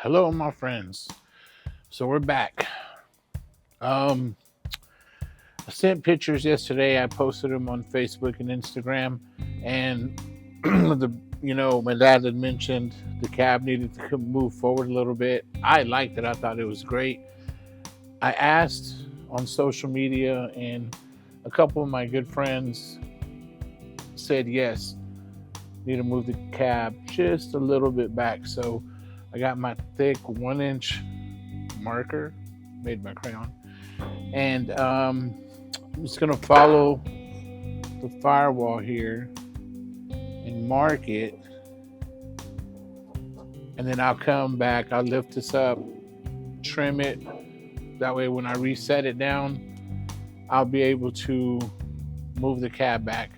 Hello, my friends. So we're back. Um, I sent pictures yesterday. I posted them on Facebook and Instagram, and my dad had mentioned the cab needed to move forward a little bit. I liked it. I thought it was great. I asked on social media, and a couple of my good friends said yes, need to move the cab just a little bit back. So I got my thick 1 inch marker made by crayon, and I'm just gonna follow the firewall here and mark it, and then I'll come back, I'll lift this up, trim it, that way when I reset it down, I'll be able to move the cab back.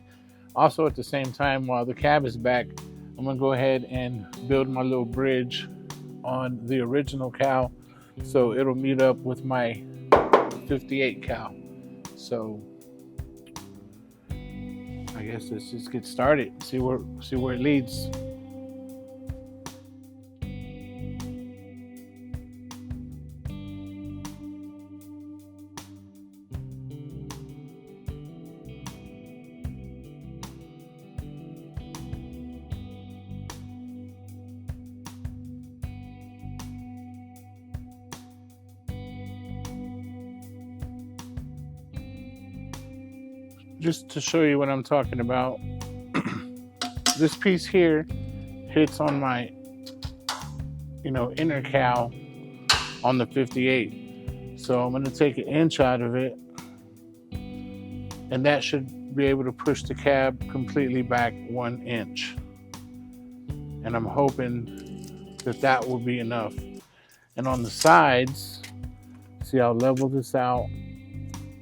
Also at the same time, while the cab is back, I'm gonna go ahead and build my little bridge on the original cow, so it'll meet up with my 58 cow. So I guess let's just get started, see where it leads. Just to show you what I'm talking about, this piece here hits on my inner cow on the 58. So I'm going to take 1 inch out of it, and that should be able to push the cab completely back 1 inch. And I'm hoping that will be enough. And on the sides, see, I'll level this out,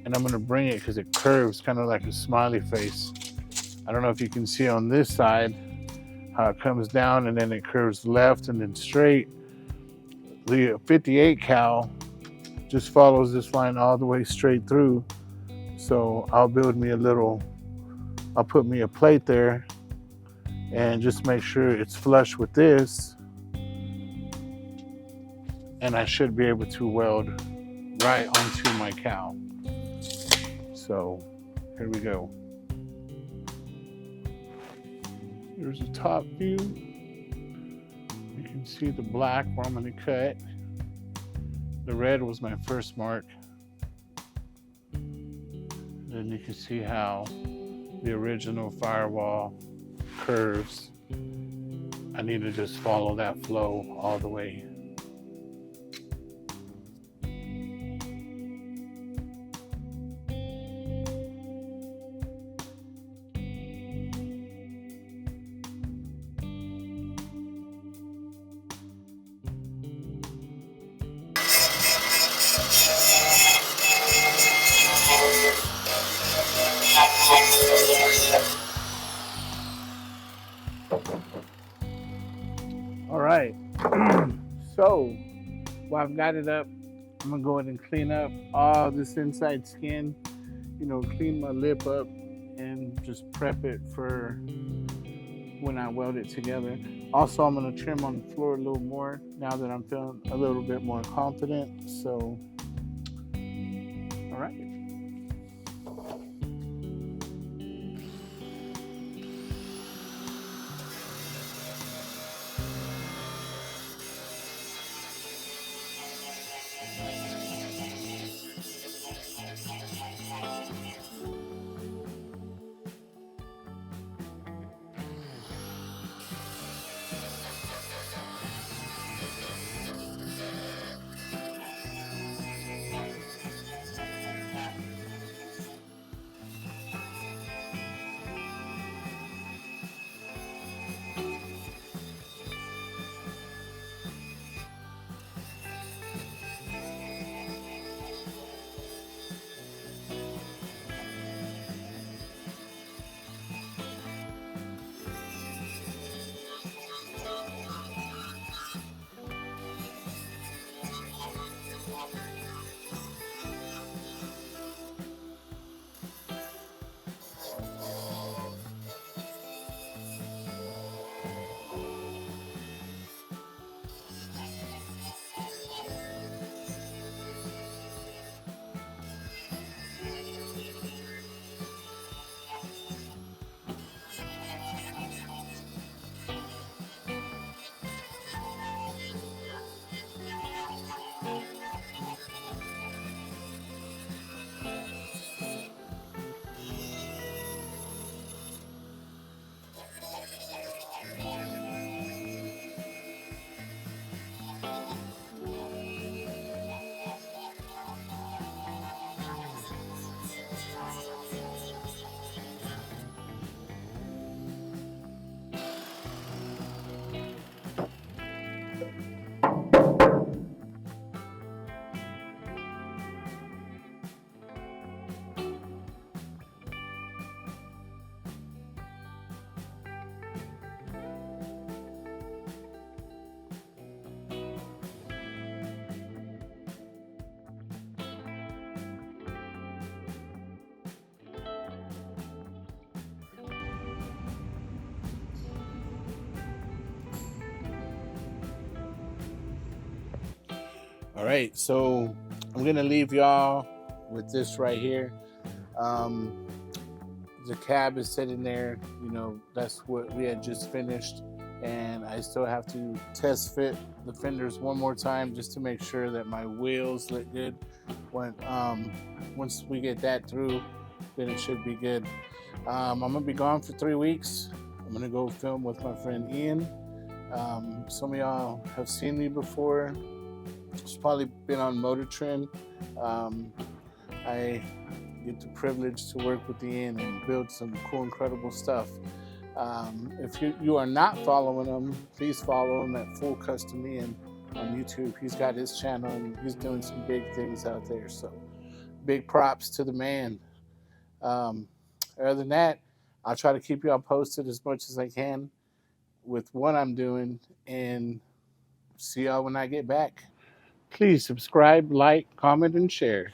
and I'm going to bring it because it curves kind of like a smiley face. I don't know if you can see on this side how it comes down and then it curves left and then straight. The 58 cow just follows this line all the way straight through. So I'll put me a plate there and just make sure it's flush with this. And I should be able to weld right onto my cow. So here we go. Here's the top view. You can see the black where I'm going to cut. The red was my first mark. Then you can see how the original firewall curves. I need to just follow that flow all the way. All right, so while I've got it up, I'm gonna go ahead and clean up all this inside skin, clean my lip up and just prep it for when I weld it together. Also, I'm gonna trim on the floor a little more now that I'm feeling a little bit more confident. So, all right. All right, so I'm gonna leave y'all with this right here. The cab is sitting there, you know, that's what we had just finished, and I still have to test fit the fenders one more time just to make sure that my wheels look good. When once we get that through, then it should be good. I'm gonna be gone for 3 weeks. I'm gonna go film with my friend Ian. Some of y'all have seen me before. It's probably been on Motor Trend. I get the privilege to work with Ian and build some cool, incredible stuff. If you are not following him, please follow him at Full Custom Ian on YouTube. He's got his channel and he's doing some big things out there. So big props to the man. Other than that, I'll try to keep y'all posted as much as I can with what I'm doing, and see y'all when I get back. Please subscribe, like, comment, and share.